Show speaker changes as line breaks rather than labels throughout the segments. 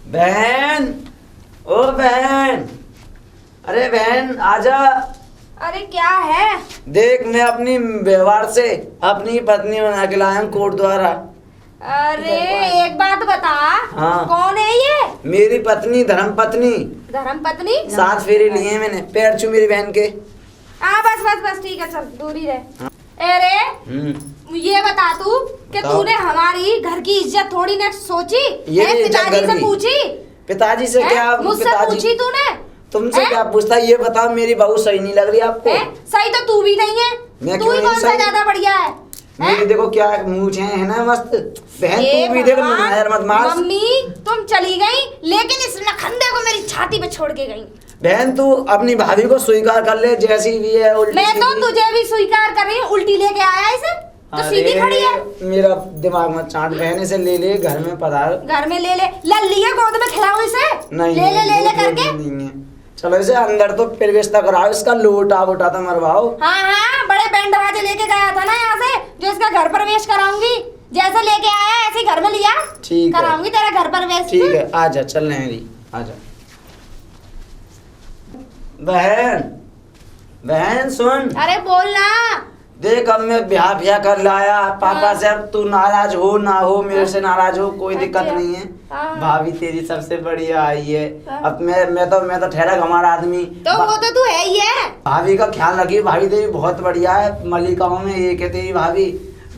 बहन, ओ बहन, अरे बहन आजा।
अरे क्या है?
देख मैं अपनी व्यवहार से अपनी पत्नी बना के लाया हूँ कोर्ट द्वारा।
अरे एक बात बता।
हाँ।
कौन है ये?
मेरी पत्नी, धर्म पत्नी।
धर्म पत्नी?
7 फेरे लिए मैंने, पैर छू मेरी बहन के।
हाँ बस बस बस ठीक है, चल दूरी रहे। अरे ये बता तू कि तूने हमारी घर की इज्जत थोड़ी ना सोची? पिताजी से पूछी?
पिताजी से क्या?
मुझसे पूछी तूने?
तुमसे क्या पूछता? ये बताओ मेरी बहू सही नहीं लग रही आपको?
सही तो तू भी नहीं है। तू ही कौन सा ज्यादा बढ़िया है?
मेरी देखो क्या मूंछ है ना मस्त। बहन तू भी देखो, नजर मत मार।
मम्मी तुम चली गई लेकिन इस नखंदे को मेरी छाती पे छोड़ के गई।
बहन तू अपनी भाभी को स्वीकार कर ले जैसी भी है।
मैं तो तुझे भी स्वीकार कर रही हूँ। उल्टी लेके आया इसे तो सीधी खड़ी है।
मेरा दिमाग मत चाट बहन, इसे ले ले घर में पधार।
घर में ले ले लल्ली है, गोद में खिलाओ इसे।
नहीं
ले करके
नहीं है। चलो इसे अंदर तो प्रवेश कराओ, इसका लोटा वोटा तो मरवाओ।
हाँ बड़े बैंड बाजे लेके गया था ना यहाँ से, जो इसका घर प्रवेश कराऊंगी। जैसे लेके आया ऐसे घर में लिया।
ठीक है,
कराऊंगी तेरा घर प्रवेश।
ठीक है आजा, चल रहे आजा। बहन सुन।
अरे बोल ना।
देख अब मैं ब्याह कर लाया पापा से। अब तू नाराज हो ना हो, मेरे से नाराज हो कोई दिक्कत नहीं है। भाभी तेरी सबसे बढ़िया आई है। अब मैं तो ठहरा हमारा आदमी।
तो वो तो तू है ही है।
भाभी का ख्याल रखिए, भाभी तेरी बहुत बढ़िया है। मल्लिकाओं में एक है तेरी भाभी,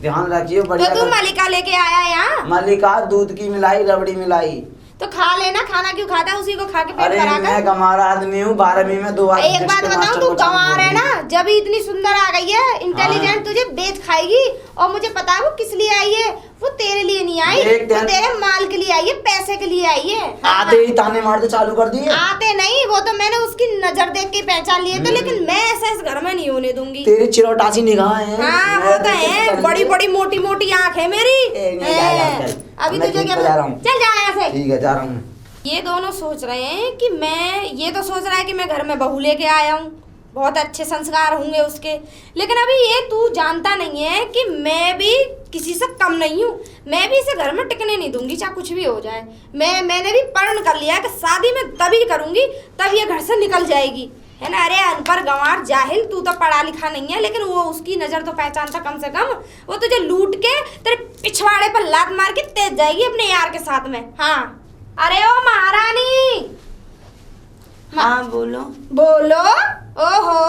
ध्यान रखिए बढ़िया।
तो तू मल्लिका लेके आया यहाँ?
मल्लिका दूध की मिलाई, रबड़ी मिलाई।
तो खा लेना, खाना क्यों खाता है? उसी को खा के पेट
अरे
भरा कर।
मैं गंवार आदमी हूँ, 12वीं में 2 बार।
एक बात बताऊं, तू गंवार है ना, जब इतनी सुंदर आ गई है इंटेलिजेंट, तुझे बेच खाएगी। और मुझे पता है वो किस लिए आई है। वो तेरे लिए नहीं आई, वो तेरे माल के लिए आई है, पैसे के लिए आई है।
आते ही ताने मारते चालू कर दिए।
आते नहीं, वो तो मैंने उसकी नजर देख के पहचान लिए थे। लेकिन मैं ऐसा इस घर में नहीं होने दूंगी।
तेरी चिरोटासी निगाह है।
हाँ वो तो है, बड़ी बड़ी मोटी मोटी आँख है मेरी। अभी तुझे क्या? चल जा यहाँ से।
ठीक है जा रहा हूँ।
ये दोनों सोच रहे हैं कि ये तो सोच रहा है कि मैं घर में बहू लेके आया हूँ, बहुत अच्छे संस्कार होंगे उसके। लेकिन अभी ये तू जानता नहीं है कि मैं भी किसी से कम नहीं हूँ। मैं भी इसे घर में टिकने नहीं दूंगी, चाहे कुछ भी हो जाए। मैंने भी प्रण कर लिया कि शादी में तभी करूंगी तब ये घर से निकल जाएगी, है ना। अरे अनपढ़ गंवार जाहिल, तू तो पढ़ा लिखा नहीं है, लेकिन वो उसकी नजर तो पहचानता कम से कम। वो तुझे लूट के तेरे पिछवाड़े पर लात मार के तेज जाएगी अपने यार के साथ में। हाँ अरे ओ महारानी।
हाँ बोलो।
बोलो। ओहो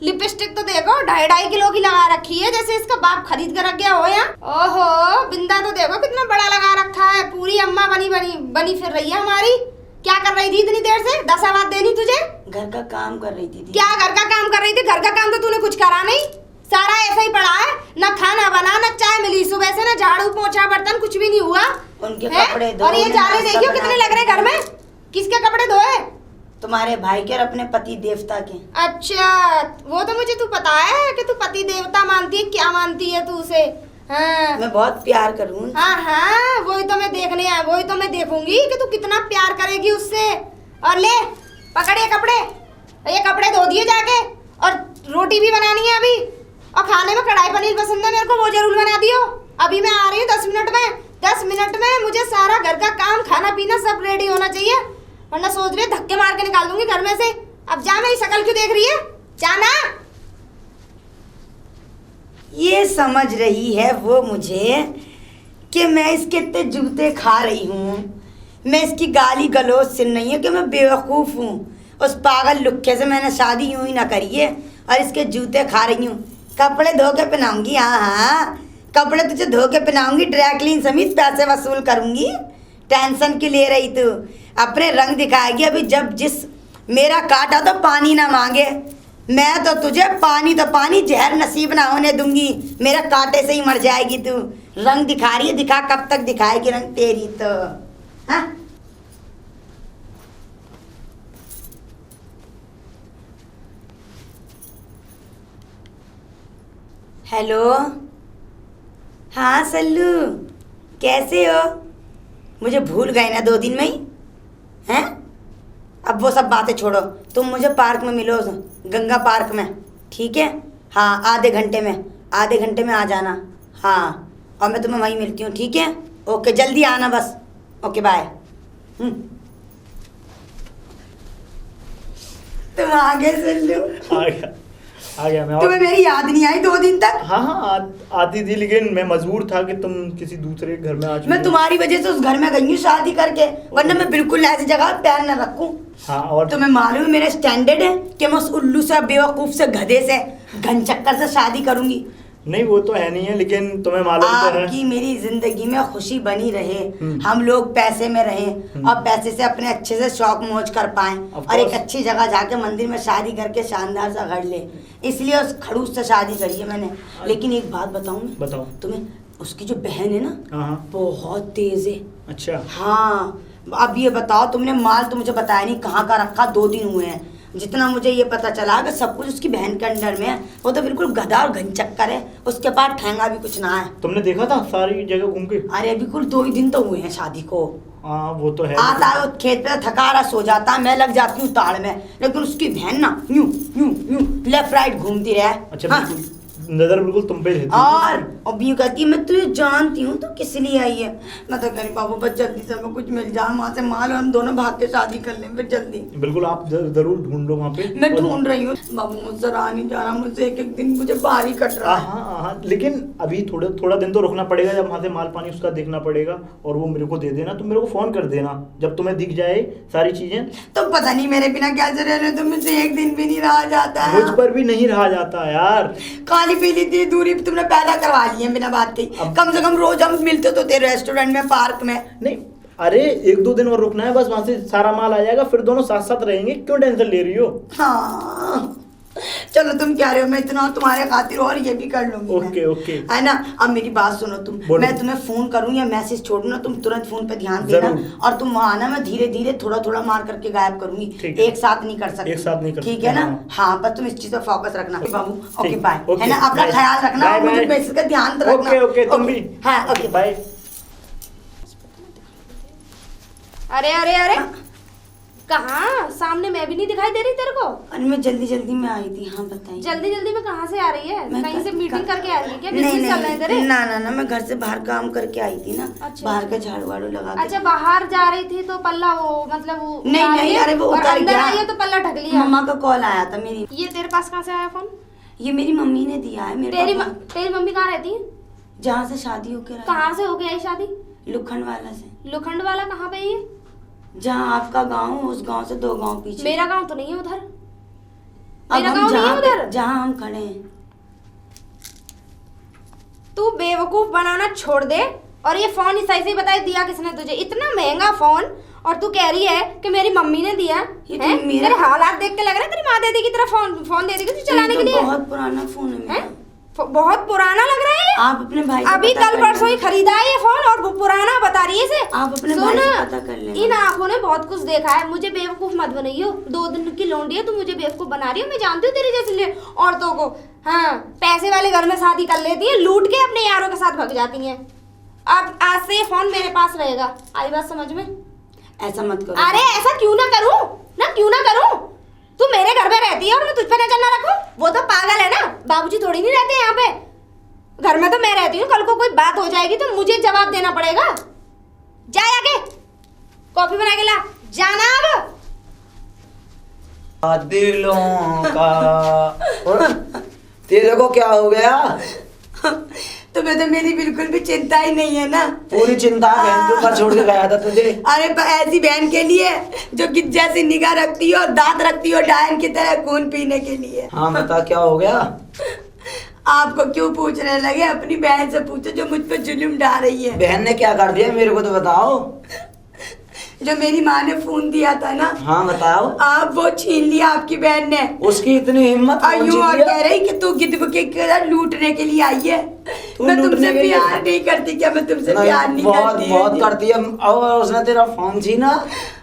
लिपस्टिक तो देखो 2.5 किलो की लगा रखी है, जैसे इसका बाप खरीद कर रख गया हो यहाँ। ओहो बिंदा तो देखो कितना बड़ा लगा रखा है, पूरी अम्मा बनी फिर रही है हमारी। क्या कर रही थी इतनी देर से? 10 आवाज देनी तुझे?
घर का काम कर रही थी।
क्या घर का काम कर रही थी? घर का काम तो तूने कुछ करा नहीं, सारा ऐसा ही पड़ा है। न खाना बना, न चाय मिली सुबह से, न झाड़ू पोछा बर्तन, कुछ भी नहीं हुआ।
उनके कपड़े धो।
और ये जाले देखियो कितने लग रहे घर में। किसके कपड़े धोए?
तुम्हारे भाई के और अपने पति देवता के।
अच्छा वो तो मुझे तू पता है कि तू पति देवता मानती है। क्या मानती है तू उसे? हाँ
मैं बहुत प्यार करूँ।
हाँ वही तो मैं देखने आया, वही तो मैं देखूंगी कि तू कितना प्यार करेगी उससे। और ले पकड़ ये कपड़े धो दिए जाके, और रोटी भी बनानी है अभी। और खाने में कढ़ाई पनीर पसंद है मेरे को, वो जरूर बना दियो। अभी मैं आ रही हूँ 10 मिनट में। 10 मिनट में मुझे सारा घर का काम, खाना पीना सब रेडी होना चाहिए, वरना सोच रही है धक्के मार के निकाल दूंगी घर में से। अब जा, मेरी शक्ल क्यों देख रही है? जाना।
ये समझ रही है वो मुझे कि मैं इसके इतने जूते खा रही हूँ। मैं इसकी गाली गलौज से नहीं है कि मैं बेवकूफ़ हूँ। उस पागल लुक्के से मैंने शादी यूँ ही ना करी है, और इसके जूते खा रही हूँ। कपड़े धो के पहनाऊंगी। हाँ कपड़े तुझे धो के पहनाऊंगी, ड्राई क्लीन समेत पैसे वसूल करूंगी। टेंशन क्यों ले रही तू? अपने रंग दिखाएगी अभी। जब जिस मेरा काटा तो पानी ना मांगे, मैं तो तुझे पानी तो पानी जहर नसीब ना होने दूंगी। मेरा कांटे से ही मर जाएगी तू। रंग दिखा रही है, दिखा कब तक दिखाएगी रंग तेरी तो। हाँ हेलो। हाँ सल्लू कैसे हो? मुझे भूल गए ना 2 दिन में ही हैं? अब वो सब बातें छोड़ो, तुम मुझे पार्क में मिलो, गंगा पार्क में, ठीक है? हाँ आधे घंटे में आ जाना। हाँ और मैं तुम्हें वहीं मिलती हूँ, ठीक है? ओके जल्दी आना बस। Okay bye. तुम आगे सुन लो।
आ गया मैं।
तुम्हें मेरी याद नहीं आई 2 दिन तक?
हाँ आती थी, लेकिन मैं मजबूर था कि तुम किसी दूसरे घर में आ चुकी
मैं
हो।
तुम्हारी वजह से उस घर में गई हूँ शादी करके, वरना मैं बिल्कुल ऐसी जगह पैर न रखूं।
हाँ, और
तुम्हें मालूम है मेरा स्टैंडर्ड है कि मैं उस उल्लू से, बेवकूफ से, गधे से, घनचक्कर से शादी करूंगी।
नहीं वो तो है नहीं है, लेकिन तुम्हें मालूम तो है।
आपकी मेरी जिंदगी में खुशी बनी रहे, हम लोग पैसे में रहें और पैसे से अपने अच्छे से शौक मौज कर पाएं और एक अच्छी जगह जाके मंदिर में शादी करके शानदार सा घर ले, इसलिए उस खड़ूस से शादी करी है मैंने। लेकिन एक बात बताऊं मैं?
बताओ।
तुम्हें उसकी जो बहन है ना,
हाँ।
बहुत तेज है।
अच्छा।
हाँ, अब ये बताओ, तुमने माल तो मुझे बताया नहीं कहाँ का रखा, 2 दिन हुए हैं। जितना मुझे ये पता चला कि सब कुछ उसकी बहन के अंडर में है। वो तो बिल्कुल गधा और घनचक्कर है, उसके पास ठेंगा भी कुछ ना है।
तुमने देखा था सारी जगह घूम के?
अरे बिल्कुल 2 ही दिन तो हुए हैं शादी को।
हाँ वो तो है।
आता है वो खेत पे थका रहा, सो जाता है, मैं लग जाती हूँ ताड़ में, लेकिन उसकी बहन ना यूं यूं यूं लेफ्ट राइट घूमती रहे।
अच्छा
हाँ।
बिल्कुल नजर बिल्कुल तुम पे रहती है।
और अब यूं कहती है मैं तुझे जानती हूँ तो किस लिए आई है। मैं तो कह रही बाबू बस जल्दी से हमें कुछ मिल जाए वहाँ से माल, और हम दोनों भाग के शादी कर लें फिर जल्दी।
बिल्कुल आप जरूर ढूंढ लो वहाँ पे।
मैं ढूंढ रही हूँ बाबू, मुझसे रहा नहीं जा रहा, मुझसे एक दिन मुझे बाहर ही कट रहा है।
हाँ, लेकिन अभी थोड़ा दिन तो रुकना पड़ेगा, जब वहाँ से माल पानी उसका देखना पड़ेगा और वो मेरे को दे देना। तुम मेरे को फोन कर देना जब तुम्हें दिख जाए सारी चीजें।
तो पता नहीं मेरे बिना कैसे रह रहे हो, तो मुझसे एक दिन भी नहीं रहा जाता है।
मुझ पर भी नहीं रहा जाता यार।
खाली पीली थी दूरी तुमने पैदा करवा ली है बिना बात के। कम से कम रोज हम मिलते तो तेरे रेस्टोरेंट में, पार्क में।
नहीं अरे 1-2 दिन और रुकना है बस, वहां से सारा माल आ जाएगा, फिर दोनों साथ साथ रहेंगे। क्यों टेंशन ले रही हो?
हाँ चलो तुम क्या रहे हो, मैं इतना तुम्हारे खातिर और ये भी कर लूंगी।
ओके
है ना। अब मेरी बात सुनो तुम, मैं तुम्हें फोन करूँ या मैसेज छोड़ू ना, तुम तुरंत फोन पे ध्यान देना, और तुम वहाँ आना, मैं धीरे धीरे थोड़ा थोड़ा मार करके गायब करूंगी। एक साथ नहीं कर सकती।
एक साथ नहीं कर सकते,
ठीक है ना। हाँ बस तुम इस चीज पे फोकस रखना बाबू। ओके बाय, है ना। अपना ख्याल रखना और मुझे पैसे का ध्यान रखना।
ओके तुम भी।
हाँ ओके
बाय।
अरे अरे अरे कहाँ? सामने मैं भी नहीं दिखाई दे रही तेरे को?
अरे मैं जल्दी जल्दी में आई थी। हाँ बताइए।
जल्दी जल्दी में कहाँ से आ रही है?
मैं
कहीं से मीटिंग करके आ रही है क्या?
नहीं
बिजनेस चल रहा है तेरे?
ना मैं घर से बाहर काम करके आई थी ना।
अच्छा।
बाहर का झाड़ू वाड़ू लगा के।
अच्छा बाहर जा रही थी तो पल्ला वो मतलब वो
नहीं अरे वो
और
उतर
अंदर
गया।
आई है तो पल्ला ढक लिया।
मम्मा का कॉल आया था मेरी।
ये तेरे पास कहाँ से आया फोन?
ये मेरी मम्मी ने दिया है मेरे को।
तेरी मम्मी कहाँ रहती है?
जहाँ से शादी होके रही।
कहाँ से हो गई आई शादी?
लुखंड वाला से।
लोखंड वाला कहाँ पे है?
जहाँ आपका गांव, उस गांव से 2 गांव पीछे।
मेरा गांव तो नहीं है उधर।
अब
मेरा
हम
गांव नहीं है उधर।
जहाँ हम खड़े हैं।
तू बेवकूफ बनाना छोड़ दे, और ये फोन सही से बताई दिया किसने तुझे? इतना महंगा फोन, और तू कह रही है कि मेरी मम्मी ने दिया
ये
है?
तो मेरा-
तेरे हालात देख के लग रहा है तेरी माँ दे देगी तेरा फोन दे देगी तुझे चलाने के लिए।
बहुत पुराना फोन है मेरा।
बहुत पुराना लग रहा है।
आप अपने भाई से
अभी
पता
कल
कर
परसों ही
लेना।
खरीदा है ये फोन और वो पुराना बता रही है इसे।
आप अपने
सुन,
भाई से पता कर लेना।
इन आंखों ने बहुत कुछ देखा है, मुझे बेवकूफ मत बनाइयो। 2 दिन की लौंडी है, तू मुझे बेवकूफ बना रही हो। मैं जानती हूँ तेरी जैसे औरतों को। हाँ, पैसे वाले घर में शादी कर लेती है, लूट के अपने यारों के साथ भाग जाती हैं। अब आज से ये फोन मेरे पास रहेगा, आई बात समझ में?
ऐसा मत करो।
अरे ऐसा क्यों ना करूं ना, क्यों ना करूं? तू मेरे घर में रहती है और मैं तुझ पे नजर ना रखूं? वो तो पागल है ना, बाबूजी थोड़ी नहीं रहते यहाँ पे। घर में तो मैं रहती हूँ, कल को कोई बात हो जाएगी तो मुझे जवाब देना पड़ेगा। जा आगे कॉफी बना के ला, जाना अब।
दिलों का। और तेरे को क्या हो गया?
तुम्हें तो मेरी बिल्कुल भी चिंता ही नहीं है ना।
पूरी चिंता बहन के ऊपर छोड़ के गया था तुझे।
अरे ऐसी बहन के लिए जो कि जैसी निगाह रखती हो, दांत रखती हो डायन की तरह, खून पीने के लिए।
हाँ बता क्या हो गया?
आपको क्यों पूछने लगे? अपनी बहन से पूछो जो मुझ पे जुल्म डाल रही है।
बहन ने क्या कर दिया मेरे को तो बताओ।
जो मेरी माँ ने फोन दिया था ना,
हाँ बताओ।
आप वो छीन लिया आपकी बहन ने।
उसकी इतनी हिम्मत?
यूं और कह रही कि तू गिद्ध के लूटने के लिए आई है। मैं तुमसे प्यार नहीं करती क्या? मैं तुमसे प्यार नहीं करती।
बहुत करती है। और उसने तेरा फोन छीना।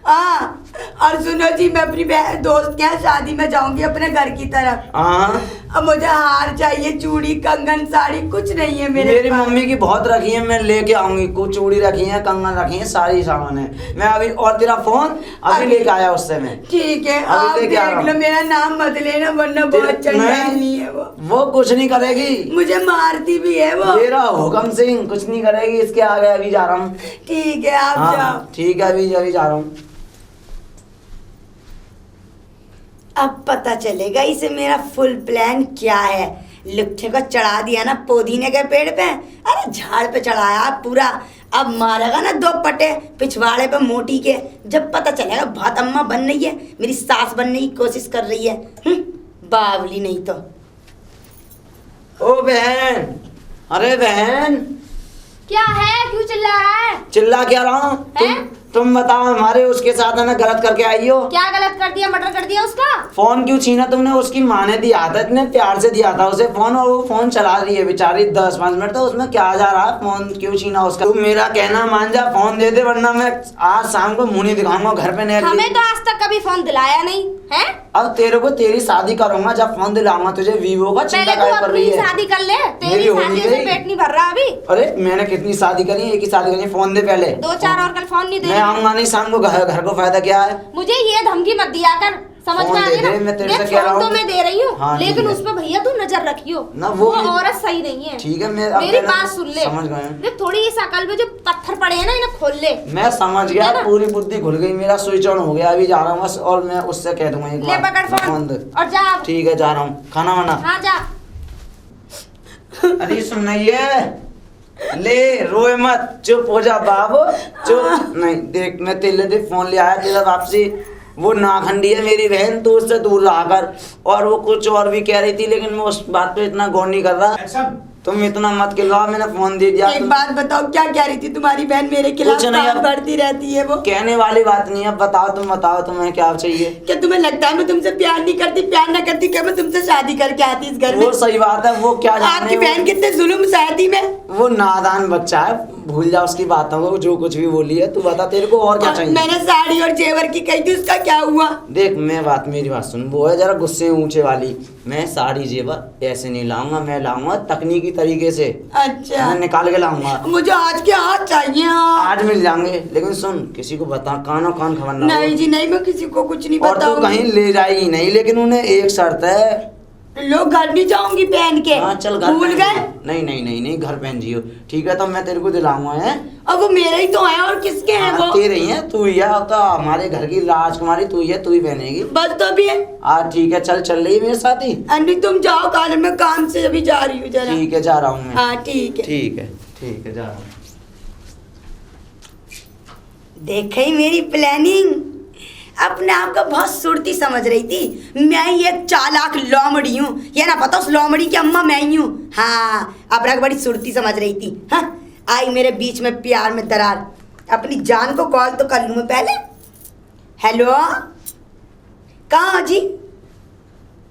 हाँ, और सुनो जी, मैं अपनी दोस्त के यहाँ शादी में जाऊंगी अपने घर की तरफ।
हाँ
अब मुझे हार चाहिए, चूड़ी कंगन साड़ी कुछ नहीं है
मेरी
पास।
मम्मी की बहुत रखी है, मैं लेके आऊंगी। कुछ चूड़ी रखी है, कंगन रखी है, सारी सामान है। मैं अभी, और तेरा फोन अभी लेके आया उससे मैं।
ठीक है,
अभी
आप
लेके आ रहा
देख लो,
हूँ।
मेरा नाम मत लेना वरना बहुत चंडाली है
वो कुछ नहीं करेगी,
मुझे मारती भी है वो।
मेरा हुक्म सिंह कुछ नहीं करेगी। इसके आगे अभी जा रहा हूँ।
ठीक है, आप जाओ।
हाँ ठीक है, अभी अभी जा रहा हूँ।
अब पता चलेगा इसे मेरा फुल प्लान क्या है। लुट्ठे को चढ़ा दिया ना पुदीने के पेड़ पे, अरे झाड़ पे चढ़ाया पूरा। अब मारेगा ना 2 पटे पिछवाड़े पे मोटी के। जब पता चलेगा बहुत अम्मा बन रही है, मेरी सास बनने की कोशिश कर रही है। बावली नहीं तो।
ओ बहन, अरे बहन,
क्या है, क्यों चिल्ला रहा है?
चिल्ला क्या रहा हूँ?
हैं?
तुम बताओ, हमारे उसके साथ है ना गलत करके आई हो।
क्या गलत कर दिया, मर्डर कर दिया उसका?
फोन क्यों छीना तुमने? उसकी माँ ने दिया था, इतने प्यार से दिया था उसे फोन, और वो फोन चला रही है बेचारी 10-5 मिनट। तो उसमें क्या जा रहा है? फोन क्यों छीना उसका? तुम मेरा कहना मान जा, फोन दे दे, वरना मैं आज शाम को मुंह नहीं दिखाऊंगा घर पे। नहीं,
हमें तो आज तक कभी फोन दिलाया नहीं है।
अब तेरे को तेरी शादी करूंगा जब फोन दिलाऊंगा तुझे। वीवो का चिंता
पहले तू
कर रही
अपनी
है।
शादी कर ले,
मेरी
तेरी
हो
शादी
नहीं
से
गई।
पेट नहीं भर रहा अभी।
अरे मैंने कितनी शादी करी, एक ही शादी करी। फोन दे पहले।
2-4 और कल फोन नहीं दे
मैं आऊंगा नहीं शाम को घर को फायदा क्या है?
मुझे ये धमकी मत दिया कर, समझ
फोन
में आ
दे
गया
दे,
ना?
मैं तेरे से
देख,
कह रहा
फोन तो
हूँ।
मैं दे रही हूँ,
हाँ,
लेकिन
ठीक है।
उस पे भैया तू नजर रखियो
ना,
वो
वो
औरत सही नहीं है।
ठीक है, मैं
मेरी बात सुन ले।
समझ गए।
देख, थोड़ी इस अकल में जो पत्थर पड़े हैं ना, इन्हें खोल ले।
मैं समझ गया,
है ना?
पूरी बुद्धि खुल गई, मेरा स्विच ऑन हो गया। अभी जा रहा हूँ बस, और मैं उससे कह दूंगा एक
ले
बार।
पकड़ फोन
दे।
और जा।
ठीक है, जा रहा हूँ। खाना वाना?
हाँ जा।
अरे सुन रही है, ले रोए मत, चुप हो जा बाबू, चुप। नहीं देख, मैं तेरे लिए फोन ले आया तेरा वापसी। वो नाखंडी है मेरी बहन, तो उससे दूर रहा कर। और वो कुछ और भी कह रही थी, लेकिन मैं उस बात पे इतना गौर नहीं कर रहा। तुम इतना मत खिलवाओ, मैंने फोन दे दिया।
एक बात बताओ, क्या कह रही थी तुम्हारी बहन मेरे खिलाफ?
कुछ नहीं,
काम
अब
करती रहती है वो।
कहने वाली बात नहीं है। अब बताओ, तुम बताओ, तुम्हें क्या चाहिए?
क्या तुम्हें लगता है मैं तुमसे प्यार नहीं करती? प्यार ना करती क्या मैं तुमसे शादी करके आती इस घर में?
वो सही बात है, वो क्या जाने
आपकी
वो-
बहन कितने जुल्म सहती में।
वो नादान बच्चा है, भूल जा उसकी बातों को। जो कुछ भी बोली है, तू बता तेरे को और क्या चाहिए?
मैंने साड़ी और जेवर की कही थी, उसका क्या हुआ?
देख, मेरी बात सुन। वो है जरा गुस्से ऊंचे वाली। मैं साड़ी जेवर ऐसे नहीं लाऊंगा, मैं लाऊंगा तकनीकी तरीके से।
अच्छा,
मैं निकाल के लाऊंगा।
मुझे आज के आज चाहिए। हाँ।
आज मिल जाएंगे, लेकिन सुन, किसी को बता, कानो कान खबर ना हो।
नहीं जी नहीं, मैं किसी को कुछ नहीं
और तू
बताऊंगी।
कहीं ले जाएगी नहीं, लेकिन उन्हें एक शर्त है।
लोग घर नहीं जाऊंगी पहन के।
हाँ चल, घर
भूल
पहन
गए?
जियो। नहीं नहीं नहीं नहीं, घर पहन जियो। ठीक है, तो मैं तेरे को दिलाऊंगा है।
अब वो मेरे ही तो है, और किसके हैं वो?
तेरे ही है, तू ही है। अब तो हमारे घर की राजकुमारी तू ही है, तू ही पहनेगी।
बस तो भी है।
ठीक है, चल चल रही है मेरे साथ ही।
अन्नी तुम जाओ, काल मैं काम से अभी जा रही हूँ जरा।
ठीक है, जा रहा हूँ मैं।
हाँ ठीक है।
ठीक है, ठीक है, जा रहा हूँ।
देखे ही मेरी प्लानिंग। अपने आप को बहुत सुरती समझ रही थी। मैं ही एक चालाक लोमड़ी हूँ, ये ना पता उस लोमड़ी की अम्मा मैं ही हूँ। हाँ, अपना बड़ी सुरती समझ रही थी। हाँ, आई मेरे बीच में प्यार में दरार। अपनी जान को कॉल तो कर लूँ मैं पहले। हेलो, कहाँ हो जी?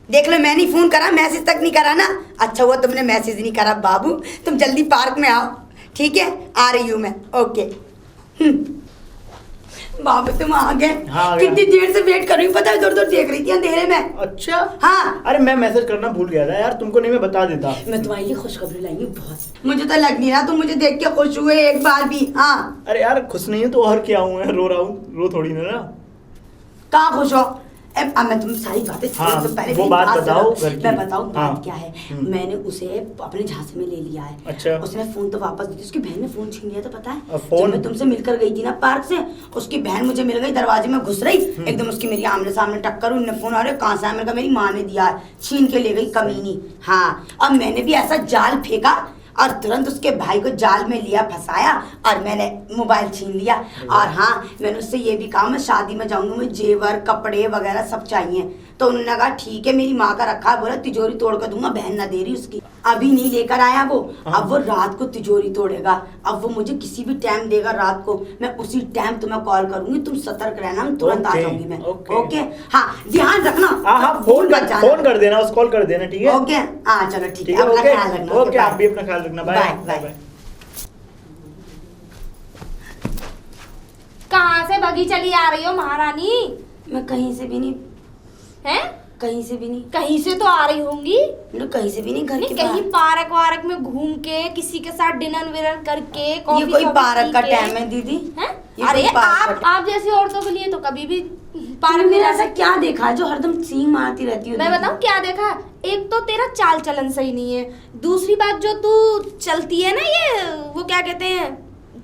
देख लो, मैंने फोन करा, मैसेज तक नहीं करा ना। अच्छा हुआ तुमने मैसेज नहीं करा बाबू। तुम जल्दी पार्क में आओ, ठीक है? आ रही हूँ मैं। ओके। बाबू तुम आ गए?
हाँ, आ गया।
कितनी देर से वेट कर रही हूँ, पता है? दूर दूर देख रही थी अंधेरे में।
अच्छा।
हाँ,
अरे मैं मैसेज करना भूल गया था यार, तुमको नहीं मैं बता देता।
मैं तुम्हारे लिए खुशखबरी लाई हूँ बहुत। मुझे तो लग नहीं रहा तुम मुझे देख के खुश हुए एक बार भी। हाँ,
अरे यार खुश नहीं है तो और क्या हूँ मैं, रो रहा हूँ, रो थोड़ी ना।
कहाँ खुश हो? अब मैं तुम सारी बातें
हाँ,
तो पहले
वो
मेरी
बात
सुनो।
बताओ घर की।
मैं बताऊँ
हाँ।
बात क्या है। मैंने उसे अपने झांसे में ले लिया है।
अच्छा।
उसने फोन तो वापस दी, उसकी बहन ने फोन छीन लिया था, पता है?
अब फोन?
जब मैं तुमसे मिलकर गई थी ना पार्क से, उसकी बहन मुझे मिल गई, दरवाजे में घुस रही, एकदम उसकी मेरी आमने सामने टक्कर। उन्होंने फोन, अरे कहाँ से आया? मैंने कहा मेरी माँ ने दिया है, छीन के ले गई कमीनी। हाँ, अब मैंने भी ऐसा जाल फेंका और तुरंत उसके भाई को जाल में लिया, फंसाया, और मैंने मोबाइल छीन लिया। और हाँ, मैंने उससे ये भी कहा मैं शादी में जाऊंगी, मुझे जेवर कपड़े वगैरह सब चाहिए। तो उन्होंने कहा ठीक है, मेरी माँ का रखा है, बोला तिजोरी तोड़ कर दूंगा, बहन ना दे रही उसकी। अभी नहीं लेकर आया वो। अब वो रात को तिजोरी तोड़ेगा। अब वो मुझे किसी भी टाइम देगा रात को, मैं उसी टाइम तुम्हें कॉल करूंगी, तुम सतर्क रहना, हम तुरंत आ
ओके,
जाऊंगी मैं।
ओके।
ओके? हाँ, ध्यान रखना।
हाँ, फोन कर देना, उस कॉल कर देना, ठीक है?
ओके? हाँ चलो ठीक है,
ठीक है,
अपना
ओके
ख्याल रखना।
ओके, आप
बाय।
भी अपना ख्याल रखना। Bye
bye,
bye
bye.
Bye.
कहाँ से भगी चली आ रही हो महारानी?
मैं कहीं से भी नहीं,
हैं?
कहीं से भी नहीं,
कहीं से तो आ रही होंगी।
मैं कहीं से भी नहीं, घर के
कहीं
बाहर।
पार्क वार्क में घूम के किसी के साथ डिनर विनर करके
ये
कॉफी
कोई
वॉफी
पार्क का
पी के।
टाइम है दीदी?
हैं?
ये
अरे
कोई पार्क
आप जैसी औरतों के लिए तो कभी भी पार्क
तुमने
में
ऐसा क्या देखा है जो हरदम सींग मारती रहती हो?
मैं
दीदी?
बताऊं क्या देखा? एक तो तेरा चाल चलन सही नहीं है, दूसरी बात जो तू चलती है ना, ये वो क्या कहते हैं,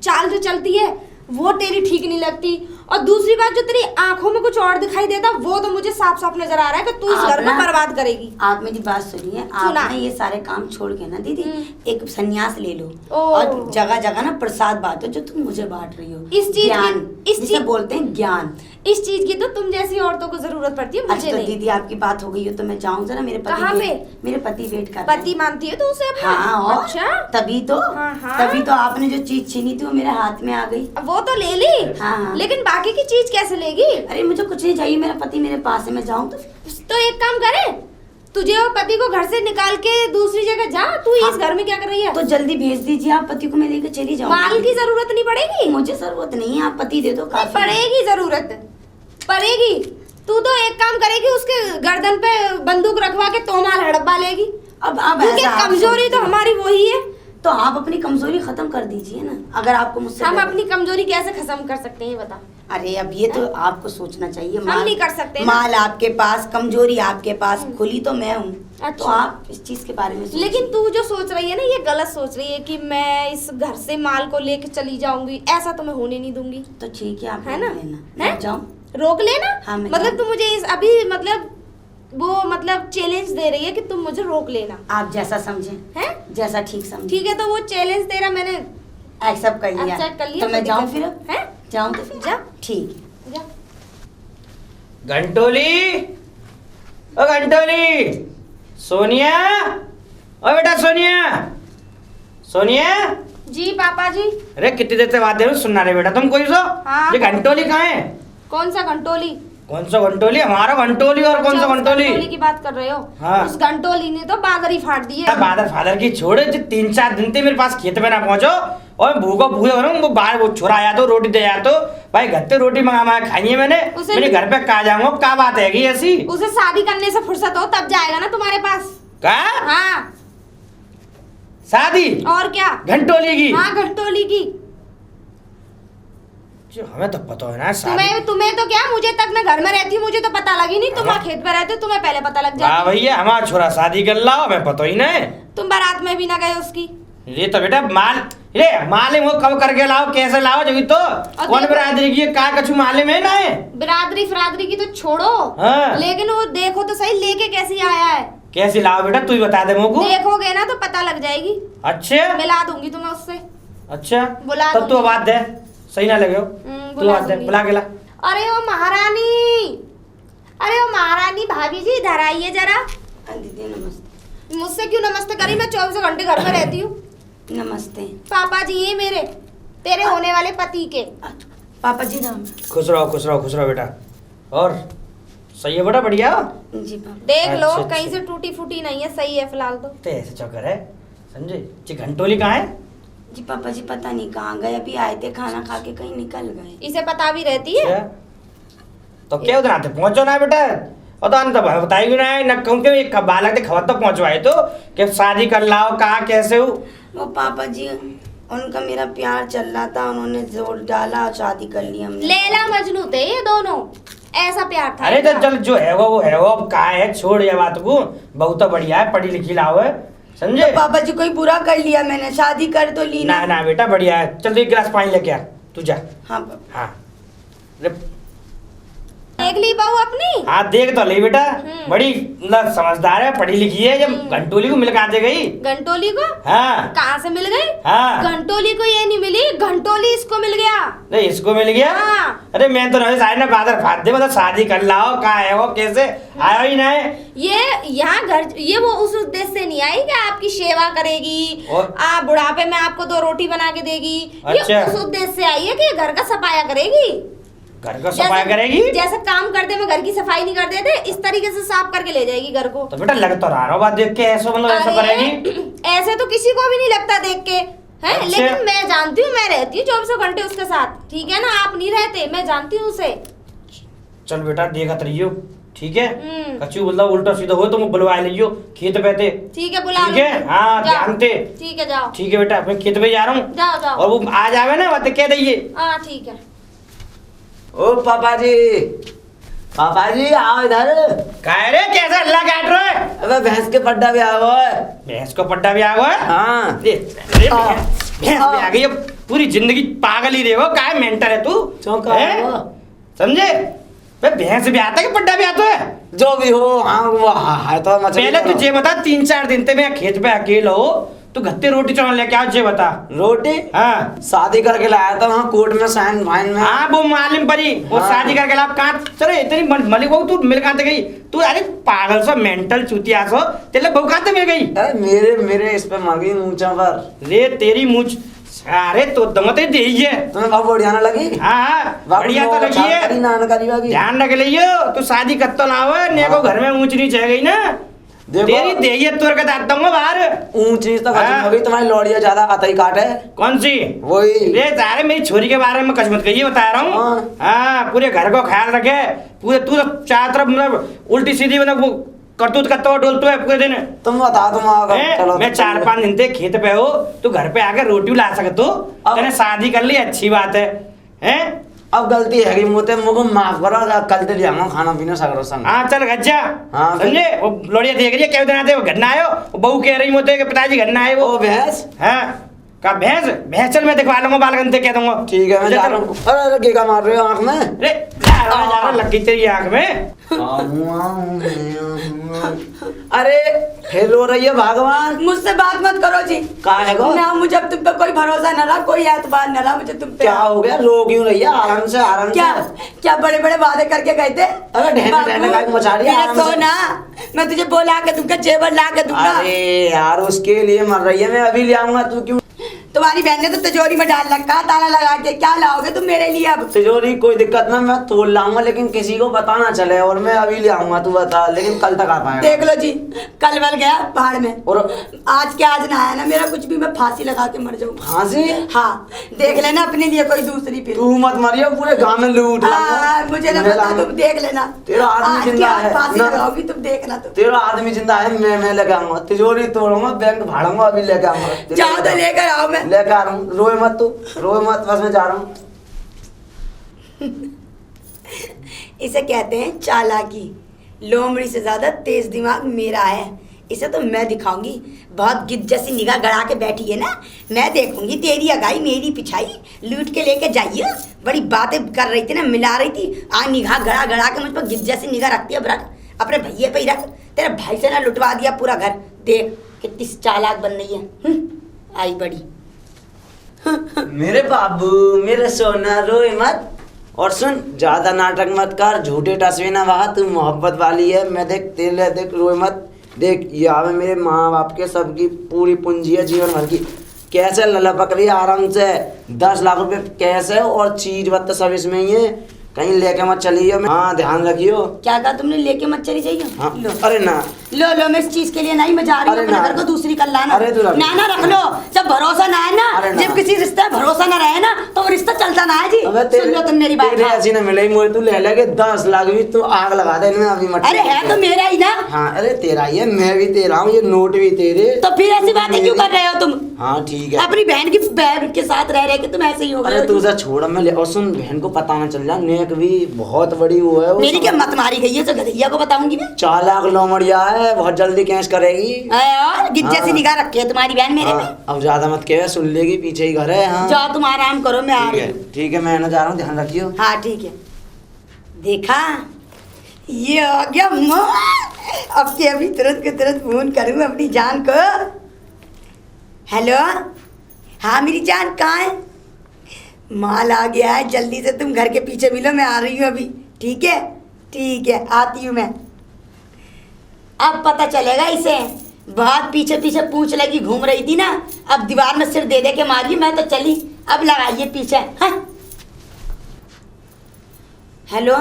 चाल जो चलती है वो तेरी ठीक नहीं लगती, और दूसरी बात जो तेरी आंखों में कुछ और दिखाई देता वो तो मुझे साफ साफ नजर आ रहा है कि तू इस
आप
घर को
ना-
बर्बाद करेगी।
आप मेरी बात सुनिए, आप
सुना।
ना ये सारे काम छोड़ के ना दीदी एक संन्यास ले लो
ओ।
और जगह जगह ना प्रसाद बांटो जो तुम मुझे बांट रही हो।
इस चीज की-
ज्ञान,
इस
जिसे
चीज-
बोलते हैं ज्ञान।
इस चीज की तो तुम जैसी औरतों को जरूरत पड़ती है, मुझे
अच्छा तो
नहीं।
दीदी आपकी बात हो गई हो तो मैं जाऊं जरा, मेरे पति
कहाँ
मेरे पति वेट कर रहे
पति
हैं।
मानती है तो उसे अपना?
हाँ और
अच्छा,
तभी तो
हाँ, हाँ।
तभी तो आपने जो चीज छीनी थी वो मेरे हाथ में आ गई।
वो तो ले ली,
हाँ, हाँ।
लेकिन बाकी की चीज कैसे लेगी?
अरे मुझे कुछ नहीं चाहिए, मेरा पति मेरे पास है, मैं जाऊं तो
एक काम करे, तुझे और पति को घर से निकाल के दूसरी जगह जा, तू
हाँ।
इस घर में क्या कर रही है?
तो जल्दी भेज दीजिए, आप पति को मैं लेकर चली जाऊँ।
माल की जरूरत नहीं पड़ेगी?
मुझे जरूरत नहीं है, आप पति दे दो
नहीं
काफी है।
पड़ेगी, जरूरत पड़ेगी। तू तो एक काम करेगी, उसके गर्दन पे बंदूक रखवा के तोमाल हड़प्पा लेगी।
अब
क्योंकि
ऐसा आप
कमजोरी तो
सोचते हैं।
हमारी वही है।
तो आप अपनी कमजोरी खत्म कर दीजिए ना, अगर आपको मुझसे
हम
डर-
अपनी कमजोरी कैसे खत्म कर सकते हैं, बता।
अरे अब ये तो आपको सोचना चाहिए।
हम नहीं कर सकते ना।
माल आपके पास, कमजोरी आपके पास, खुली तो मैं हूँ।
अच्छा।
तो आप इस चीज के बारे में सोचिए।
लेकिन तू जो सोच रही है ना, ये गलत सोच रही है कि मैं इस घर से माल को लेके चली जाऊंगी। ऐसा तो मैं होने नहीं दूंगी,
तो ठीक है, आप
है ना?
रोक लेना,
हैं?
मैं जाऊँ।
रोक लेना।
हाँ, मैं
मतलब
जाऊँ।
तू मुझे इस अभी मतलब वो मतलब चैलेंज दे रही है कि तुम मुझे रोक लेना,
आप जैसा समझें,
हैं?
जैसा ठीक समझे।
ठीक है, तो वो चैलेंज तेरा मैंने
एक्सेप्ट कर लिया।
एक्सेप्ट कर लिया।
तो मैं
कोई
जाऊँ
दिक्कत
फिर?
नहीं। हैं?
जाऊँ तो फिर?
जा।
ठीक है।
जा।
घंटोली, ओ घंटोली, सोनिया, ओ बेटा सोनिया, सोनिया।
जी पापा जी।
अरे कितनी देर से बात दे रहा हूँ, सुनना रे बेटा तुम कोई सो।
हाँ।
ये घंटोली कहाँ है?
कौन सा घंटोली?
कौन सा घंटोली? हमारा घंटोली और कौन सा
अच्छा, उस
घंटोली?
की बात कर रहे हो?
हाँ।
उस घंटोली ने तो बादरी फाड़ दी है।
फादर फादर की छोड़े जो 3-4 दिन थे मेरे पास खेत में ना पहुंचो और भूखा भूखे हो रहा हूँ। वो बाहर वो छोरा आया तो रोटी दे आया तो भाई घर से रोटी मंगा खाई है मैंने।
उसे
मैंने घर पे कहा जाऊंगा, क्या बात है ऐसी?
उसे शादी करने से फुर्सत हो तब जाएगा ना तुम्हारे पास।
क्या
हाँ,
शादी?
और क्या?
घंटोली की?
हाँ, घंटोली की।
जो हमें तो पता है ना शादी।
तुम्हें तो क्या, मुझे तक मैं घर में रहती हूँ, मुझे तो पता लगी नहीं। तुम
हाँ।
खेत पे रहते हो, तुम्हें पहले पता लग
वाह
जाता।
भैया, हमारा छोरा शादी कर लाओ, हमें पता ही नहीं।
तुम बारात में भी ना गए उसकी।
ये तो बेटा माले वो कब करके लाओ, कैसे लाओ, जब तो कौन
देखो-
बिरादरी की है, का कछु माले में ना है।
बिरादरी फरादरी की तो छोड़ो,
हाँ।
लेकिन वो देखो तो सही, लेके कैसे आया है।
कैसे लाओ बेटा, तू ही बता दे मुझको।
देखोगे ना तो पता लग जाएगी।
अच्छा
मिला दूंगी तुम्हें उससे।
अच्छा,
बुला
तब तू
दूंगी।
बात दे, सही ना लगे हो तू
बुला
बात दे,
दूंगी।
बुला के ला।
अरे ओ महारानी, अरे ओ महारानी, भाभी जी इधर आइए जरा।
हाँ, दीदी नमस्ते।
मुझसे क्यों नमस्ते करी? मैं 24 घंटे घर में रहती हूँ।
नमस्ते।
पापा जी ये मेरे तेरे होने वाले पति के।
पापा जी राम।
खुश रहो खुश रहो खुश रहो बेटा। और सही है बेटा, बढ़िया हो?
जी पापा।
देख लो
अच्छा,
कहीं
अच्छा।
से टूटी फूटी नहीं है, सही है फिलहाल तो।
तो ऐसे चक्कर है समझे। जी घंटोली कहाँ है?
जी पापा जी पता नहीं कहाँ गए, अभी आए थे खाना खा के कहीं निकल गए।
इसे पता भी रहती है।
क्या? तो क्या उधर आते पहुंचो ना बेटा, और तो अंत बताई भी ना है न कहूँ कि कब बालक थे खबर तो पहुंचवाए तो कि शादी कर लाओ, कहाँ कैसे हो।
वो पापा जी उनका मेरा प्यार चल रहा था, उन्होंने जोर डाला और शादी कर ली हमने।
लैला मजनू थे ये दोनों, ऐसा प्यार था
अरे तो
इनका।
चल जो है वो है वो, अब कहाँ है, छोड़ ये बात को। बहुत बढ़िया है, पढ़ी लिखी लाओ है, समझे।
तो पापा जी कोई बुरा कर लिया मैंने, शादी कर तो ली
ना ना बेटा बढ़िया है, चल 1 गिलास पानी लेके आ तू जा।
हाँ पापा।
हाँ अरे
देख ली बहू अपनी।
हाँ देख तो ली बेटा, बड़ी मतलब समझदार है, पढ़ी लिखी है। जब घंटोली को मिल के गई।
घंटोली को
हाँ
कहाँ से मिल गई?
हाँ।
घंटोली को ये नहीं मिली, घंटोली इसको मिल गया।
नहीं इसको मिल गया।
हाँ।
अरे मैं तो नहीं सारे ना बादर फाड़ दे, मतलब शादी कर लाओ, कहाँ है वो, कैसे आया ही ना है।
ये यहाँ घर, ये वो उस उद्देश्य से नहीं आई कि आपकी सेवा करेगी,
और?
आप बुढ़ापे में आपको 2 रोटी बना के देगी।
अच्छा।
ये उस उद्देश्य से आई है कि घर का सफाया करेगी।
घर का सफाई करेगी।
जैसे काम करते में घर की सफाई नहीं करते थे, इस तरीके से साफ करके ले जाएगी घर को।
तो बेटा लग तो रहा बात देख के ऐसा, मतलब ऐसा
अरे,
करेगी।
ऐसे तो किसी को भी नहीं लगता देख के, है?
अच्छा।
लेकिन मैं जानती हूँ, मैं रहती हूँ 24 घंटे उसके साथ, ठीक है ना? आप नहीं रहते, मैं जानती हूँ उसे।
चल बेटा देखत रहियो, ठीक है? कछु बोलता उल्टा सीधा हो तो मैं बुलवा लियो खेत पे थे।
ठीक है, बुला
ठीक है, हाँ ध्यान से।
ठीक है, जाओ।
ठीक है बेटा, मैं खेत पे जा रहा हूँ।
जाओ जाओ।
और वो आ जावे ना बात कह दइए।
हाँ ठीक है।
ओ पापा जी, पापा जी आओ इधर।
काय रे कैसा अल्लाह काट रहा है?
अबे भैंस के पड्डा भी आया हुआ है।
भैंस को पट्टा भी आ गया है?
हाँ
अरे भैंस भी आ गई। अब पूरी जिंदगी पागल ही रहे हो, काय मेंटल है तू?
चौंका
हैं?
हुआ।
समझे? बे भैंस भी आता है कि पट्टा भी आता है?
जो भी हो, हाँ वो है तो मछली।
पहले तुझे बता 3-4 दिन से मैं खेत पे अकेला हो तो गत्ते रोटी चावल लेके आओ, तुझे बता।
रोटी
हाँ
शादी करके लाया था वहाँ कोर्ट में साइन फाइन में।
हाँ वो मालूम पड़ी, वो
हाँ।
शादी करके लाभ कहाँ चले इतनी मलिक बहू तू मिल कहाँ गई? तू अरे पागल सा मेंटल चूतिया सो, तेरे बहू कहाँ मिल गई?
अरे मेरे इस पे मर गई मूंछों पर।
रे तेरी मूछ, अरे तो दमते दे है।
तुम्हें बहुत बढ़िया ना लगी?
हाँ बढ़िया तो लगी है। ध्यान रख लियो, तू शादी कत्तो लाओ ने को घर में ऊंच नीच है गई ना, तेरी देहियत तोड़ के दाता हूँ बाहर।
ऊंची तो
हाँ।
अभी तुम्हारी लौड़िया ज्यादा आता ही काटे।
कौन सी?
वही।
रे तारे मेरी छोरी के बारे में कस्मत कही बता रहा हूँ।
हाँ।
हाँ पूरे घर को ख्याल रखे, पूरे तू तो चार तरफ मतलब उल्टी सीधी मतलब वो करतूत करता हुआ डोलतो है पूरे दिन।
तुम बता तुम आओ।
हैं? मैं 4-5 दिन से खेत पे हो, तू घर पे आके रोटी ला सकते हो, तूने शादी कर ली अच्छी बात है। हैं?
अब गलती है कि मुझे मुझको माफ करो, कल से जाऊंगा खाना पीना सगरो संग।
हाँ चल गज्जा।
हाँ, फिर?
समझे? वो लोड़िया देख रही है क्या दिन आते वो घर ना आयो, वो बहू कह रही मोते के पिताजी घर ना आए वो।
ओ भैंस।
हाँ का भैंस भैंस चल मैं दिखवा लूंगा बालगन से कह दूंगा।
ठीक है मैं जा रहा हूँ। अरे अरे गेगा मार रहे हो आँख में।
अरे जा रहा लग गई तेरी आँख में।
अरे फिर रो रही है भगवान।
मुझसे बात मत करो जी।
काहे को?
ना मुझे अब तुम पे कोई भरोसा न रहा, कोई एतबार न रहा मुझे तुम पे।
क्या हो गया? रो क्यों रही है? आराम से आराम
क्या
से।
क्या बड़े बड़े वादे करके गए थे?
अरे ढहने ढहने का मचा रही है
मेरा
आराम से।
सोना, मैं तुझे बोला के दूंगा, जेवर ला के दूंगा।
अरे यार उसके लिए मर रही है, मैं अभी ले आऊंगा। तू क्यों?
तुम्हारी बहन ने तो तिजोरी में डाल रखा ताला लगा के। क्या लाओगे तुम मेरे लिए अब?
तिजोरी कोई दिक्कत ना, मैं तोड़ लाऊंगा, लेकिन किसी को पता ना चले। और मैं अभी ले आऊंगा, तू बता, लेकिन कल तक आ पाएगा?
देख लो जी, कल बल गया पहाड़ में
और
आज के आज ना आया ना मेरा कुछ भी, मैं फांसी लगा के मर जाऊंगा।
फांसी?
हाँ देख लेना अपने लिए कोई दूसरी फिर।
तू मत मरियो, पूरे गांव में लूट
हाँ, मुझे ना पता, तुम देख लेना।
तेरा आदमी
आज की
जिंदा
आज
है
फांसी
ना?
लगाओगी तुम, देखना तुम।
तेरा आदमी जिंदा है, मैं लेके आऊंगा। तिजोरी तोड़ूंगा, बैंक भाड़ूंगा, अभी लेके आऊंगा।
जाओ तो लेकर आओ। मैं
लेकर आ रहा हूँ, रोए मत तू, रोए मत, बस मैं जा रहा हूँ।
इसे कहते हैं चालाकी। लोमड़ी से ज्यादा तेज दिमाग मेरा है, इसे तो मैं दिखाऊंगी। बहुत गिद्ध जैसी निगाह गड़ा के बैठी है ना, मैं देखूंगी तेरी अगाई मेरी पिछाई, लूट के लेके जाइए। बड़ी बातें कर रही थी ना, मिला रही थी, आज निगाह गड़ा गड़ा के मुझ पर गिद्ध जैसी निगाह रखती है। रख अपने भैया पे ही रख, तेरे भाई से ना लुटवा दिया पूरा घर। देख कितनी चालाक बन रही है। आई बड़ी।
मेरे बाबू, मेरे सोना, रोए मत। और सुन, ज्यादा नाटक मत कर, झूठे टसवे ना बहा। तू मोहब्बत वाली है, मैं देख तेरे, देख रोए मत। देख यहाँ में मेरे माँ बाप के सबकी पूरी पूंजी है जीवन भर की। कैसे ललपक रही है आराम से। 10 लाख रुपए कैश है और चीज बत्त सब इसमें ही है, कहीं लेके मत चलिए। हाँ ध्यान रखियो।
क्या कहा तुमने? लेके मत चली जाइए।
हाँ
लो
अरे ना,
लो मैं इस चीज के लिए नहीं, मैं जा रही हूँ
अरे
अपने
ना।
घर को दूसरी कर लाना।
अरे तू रख।
ना रख लो, जब भरोसा ना है ना,
अरे ना।
जब किसी रिश्ते में भरोसा ना रहे ना, तो वो रिश्ता चलता ना है जी।
अबे
सुन लो तुम मेरी बात।
तेरे ऐसी ना मिलेगी मुझे, तू ले लेके 10 लाख भी तू आग लगा दे इनमें अभी मत।
अरे है तो मेरा ही ना।
हाँ अरे तेरा ही है, मैं भी तेरा हूँ, ये नोट भी तेरे।
तो फिर ऐसी बातें क्यों कर रहे हो तुम?
हाँ ठीक है।
अपनी बहन के साथ रह रहे कि तुम ऐसे ही हो
अरे
गए
तू
हो।
उसे छोड़, मैं ले। और सुन, बहन को पता ना चल जाए, नेक भी बहुत बड़ी वो है।
मेरी क्या मत मारी गई है जो गधैया को बताऊंगी मैं।
4 लाख लोमड़िया है, बहुत जल्दी कैश करेगी।
और गिद्ध जैसी
हाँ।
निगाह रखी है तुम्हारी बहन मेरे में।
हाँ, अब ज्यादा मत कह, सुन लेगी, पीछे ही घर है। हाँ
जाओ तुम आराम करो, मैं आ
ठीक
रही
है,
हूँ।
ठीक है, मैं ना जा रहा हूँ, ध्यान रखियो।
हाँ ठीक है। देखा, ये आ गया माल। अब के अभी तुरंत के तुरंत फोन करूँ अपनी जान को। हेलो, हाँ मेरी जान कहाँ है? माल आ गया है, जल्दी से तुम घर के पीछे मिलो, मैं आ रही हूँ अभी। ठीक है ठीक है, आती हूँ मैं। अब पता चलेगा इसे, बहुत पीछे पीछे पूंछ लगी घूम रही थी ना, अब दीवार में सिर दे दे के मारी, मैं तो चली। अब लगाइए पीछे। हाँ हेलो,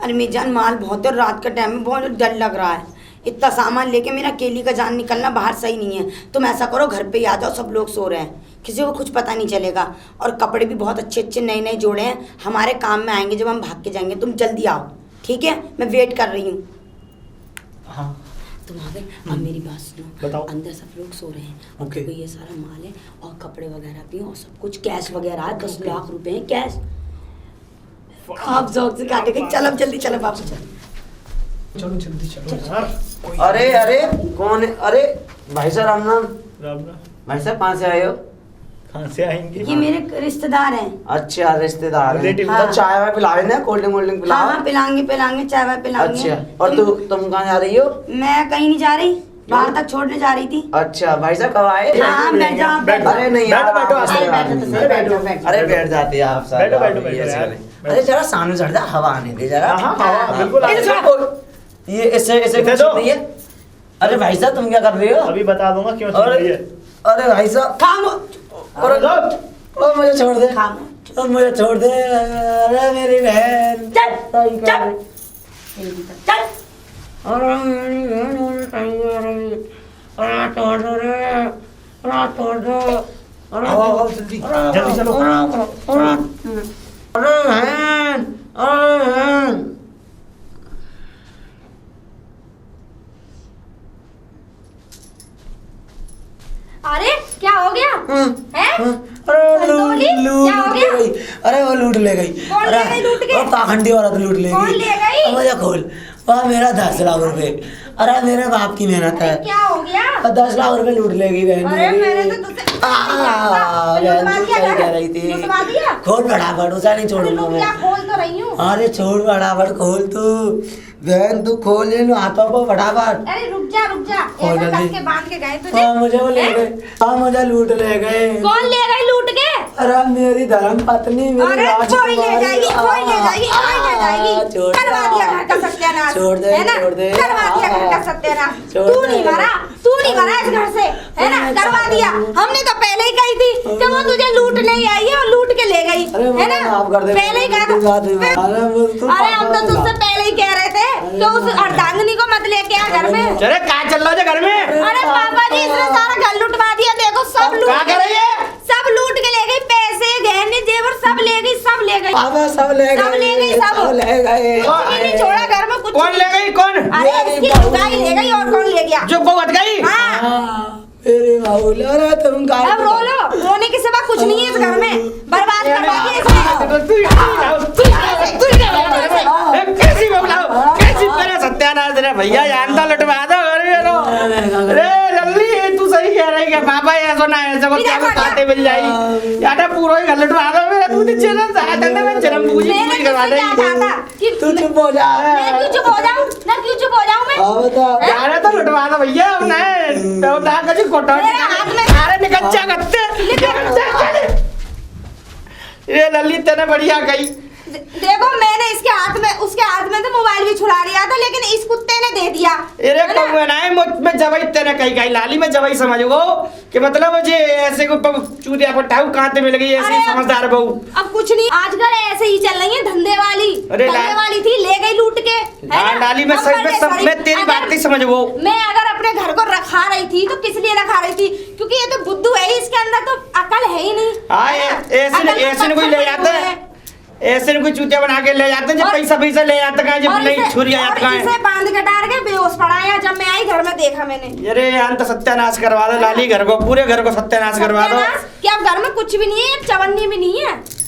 अरे मेरी जान माल बहुत है, रात का टाइम में बहुत डर लग रहा है। इतना सामान लेके मेरा अकेली का जान निकलना बाहर सही नहीं है। तुम ऐसा करो, घर पे ही आ जाओ, सब लोग सो रहे हैं। किसी को कुछ पता नहीं चलेगा। और कपड़े भी बहुत अच्छे अच्छे नए नए जोड़े हैं, हमारे काम में आएंगे जब हम भाग के जाएंगे। तुम जल्दी आओ, ठीक है? मैं वेट कर रही हूँ।
हाँ
तुम आ गए। अब मेरी बात सुनो,
बताओ।
अंदर सब लोग सो रहे हैं और
ओके।
देखो ये सारा माल है और कपड़े वगैरह भी और सब कुछ कैश वगैरह है, 10 लाख रुपए हैं कैश। आप जौक से काटे गए। चलो जल्दी चलो बाबू चलो।
चलो जल्दी चलो यार।
अरे अरे कौन है? अरे भाई साहब राम राम।
राम राम।
भाई साहब कहाँ से आए हो?
कहाँ से आएंगे?
ये मेरे रिश्तेदार हैं।
अच्छा रिश्तेदार हैं।
Relative।
तो चाय वाय पिलाओ ना, कोल्ड ड्रिंक वोल्ड ड्रिंक
हाँ
पिलाओ।
हाँ पिलाएंगे पिलाएंगे, चाय वाय पिलाएंगे।
अच्छा और तुम कहाँ जा रही हो?
मैं कहीं नहीं जा रही, बाहर तक छोड़ने जा रही थी।
अच्छा भाई साहब कब आए?
हाँ बैठ जाओ बैठ जाओ।
अरे नहीं यार,
बैठो,
आप
बैठो,
ऐसे
बैठो,
बात नहीं।
बैठो, बैठो, बैठो।
अरे बैठ जाते हैं आप साहब।
बैठो, बैठो,
आप
बैठो
ऐसे
यार,
करें।
बैठो।
अरे जरा सामने चढ़ जा, हवा आने दे जरा।
हाँ हाँ बिल्कुल आ
इसे
जाओ।
छोड़। ये इसे इसे
इसे
कुछ
दो।
नहीं है। अरे भाई साहब तुम क्या कर रहे हो?
अभी बता दूंगा क्यों चल
अरे
रही है।
अरे भाई साहब
खामोश
अरे ओ मुझे छोड़ दे।
खामोश।
ओ मुझे छोड़ दे। अरे मेरी बहन।
चल चल चल।
अरे मेरी बहन मुझे चाहिए। अरे छोड़ दो रे। अरे छोड़ दो। अरे
जल्दी जल्दी चलो।
अरे बहन। अरे बहन।
अरे क्या हो गया हैं?
अरे
संतोली, क्या हो
लूट ले
गया?
गई। अरे वो लूट ले गई।
कौन ले गई लूट के?
वो पाखंडी औरत लूट ले गई।
कौन ले गई?
अब मुझे खोल। वह मेरा 10 लाख रुपए। अरे मेरे बाप की मेहनत है।
क्या हो गया?
और 10 लाख रुपए लूट ले गई बहन
अरे
मेरी।
मैंने तो तुझसे
बहन
लुटवा
तू
दिया
सही
घर?
कह रही थी।
लुटवा दिया?
खोल फटाफट, उसे नहीं
अरे
छोड़ूंगा
रुक
मैं।
जा, खोल तो रही हूँ।
अरे छोड़ फटाफट, खोल तू बहन, तू खोल ले लो हाथों को फटाफट।
अरे रुक जा
खोल
ऐसा
जल्दी।
कस के बांध के गए तुझे।
हाँ मुझे वो ले
हैं?
गए। हाँ मुझे लूट ले गए।
कौन ले गई लूट के?
अरे मेरी धर्म पत्नी मेरी
अरे कोई ले
राजकुमारी।
जाएगी, कोई ले जाएगी, कोई ले जाएगी।
छोड़ दे।
करवा दिया घर का सत्यानाश,
छोड़ दे,
है ना?
छोड़ दे।
करवा दिया घर का सत्यानाश।
छोड़
तू
दे।
नहीं मरा, तू नहीं मरा इस घर से, है ना? करवा दिया। हमने तो पहले ही कही थी कि वो तुझे लूट नहीं आई है और लूट के ले गई, है ना?
माफ कर दे।
पहले ही कहा था। अरे हम तो तुझसे पहले ही कह रहे थे कि उस अर्धांगिनी को मत लेके आ घर में।
अरे क्या चल रहा है घर में?
अरे पापा जी इसने सारा घर लुटवा दिया, देखो सब लूट
क्या
के
कर रही है?
सब लूट के ले गई, पैसे गहने जेवर सब ले गई, सब ले गई।
पापा सब ले गए।
सब ले गई, सब।
ले गए।
कुछ भी नहीं छोड़ा घर में, कुछ
कौन
नहीं।
ले गई? कौन?
अरे इसकी लुगाई ले गई और कौन ले गया?
जो बहुत गई?
हाँ
हाँ, मेरे बाबूल। अरे तुम क्या
अब रो लो, रोने के सिवा कुछ नहीं है इस घर में, बर्बाद करवा दिया इसने।
कैसी बबलाओ, कैसी तेरा सत्यानाश रे भैया, जानता लुटवा दो घर में रो। अरे जल्दी, तू सही कह रही है पापा, ऐसा ना ऐसा को क्या काटे मिल जाएगी यार, पूरा ही घर लुटवा दो मेरा। तू चरण चाहता था, मैं जन्म पूजी
मैंने
पूरी करवा
तुझसे क्या कहा
देगी।
था कि
तू चुप हो जा।
मैं क्यों चुप हो जाऊं? ना क्यों चुप हो जाऊं मैं?
हाँ बता।
यार तो लुटवा दो भैया, अब नहीं तो ना कभी कोटा
मेरे हाथ में-
अरे निकच्चा करते ये ललित तेने बढ़िया गई।
देखो मैंने इसके हाथ में, उसके हाथ में तो मोबाइल भी छुड़ा लिया था, लेकिन इस कुत्ते ने दे दिया।
अरे
है ना?
कब बनाए मुझ में जवाई तेने कही गई लाली में जवाई समझ गो कि मतलब मुझे ऐसे को चूतिया पटाऊ कहाँ ते मिल गई ऐसी
अरे अब-
समझदार बहू।
अब कुछ नहीं, आजकल ऐसे ही चल रही है धंधे वाली।
अरे
धंधे वाली थी, ले गई लूट के, है
हाँ
ना?
लाली में
अब
सब
बड़े
में सब
सॉरी,
में तेरी
अगर-
बात नहीं समझ गो।
मैं अगर अपने घर को रखा रही थी तो किस लिए रखा रही थी? क्योंकि ये तो बुद्धू है ही, इसके अंदर तो अकल है ही नहीं।
हाँ
है ना?
ऐसे
अकल तो
ऐसे कोई
पत्थर
ले
पे
जाते
हुए
हैं, ऐसे कोई चूतिया बना के ले जाते हैं जब
और-
पैसा पैसा ले जाते कहाँ जब
और
नहीं
इसे-
छुरी आया
और
कहाँ
इसे बांध के डाल के बेहोश पड़ाया। जब मैं आई घर में देखा मैंने
अरे अंत सत्यानाश करवा दो लाली, घर को पूरे घर को सत्यानाश करवा दो।
सत्यानाश, कि अब घर में कुछ भी नहीं है, एक चवन्नी भी नहीं है।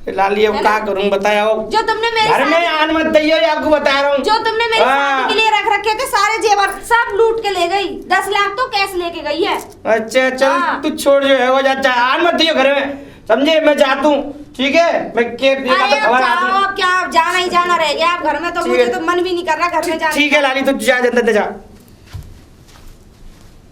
लाली अब
है
क्या
ना?
करूं बताओ,
जो तुमने मेरे
घर में
साथ-
आन मत दियो, ये आपको बता रहा हूँ।
जो तुमने मेरी
हाँ।
शादी के लिए रख रखे थे सारे जेवर सब लूट के ले गई। 10 लाख तो कैश लेके गई है।
अच्छा चल
हाँ।
तू छोड़ जो है वो जा आन मत दियो घर में, समझे? मैं जाता हूँ, ठीक है? मैं के
अरे अब जाओ, अब क्या अब जाना ही जाना रह गया अब घर में, तो
ठीक
मुझे
है।
तो मन भी नहीं कर रहा घर में जाने
ठीक है लाली, तू जा अंदर जा।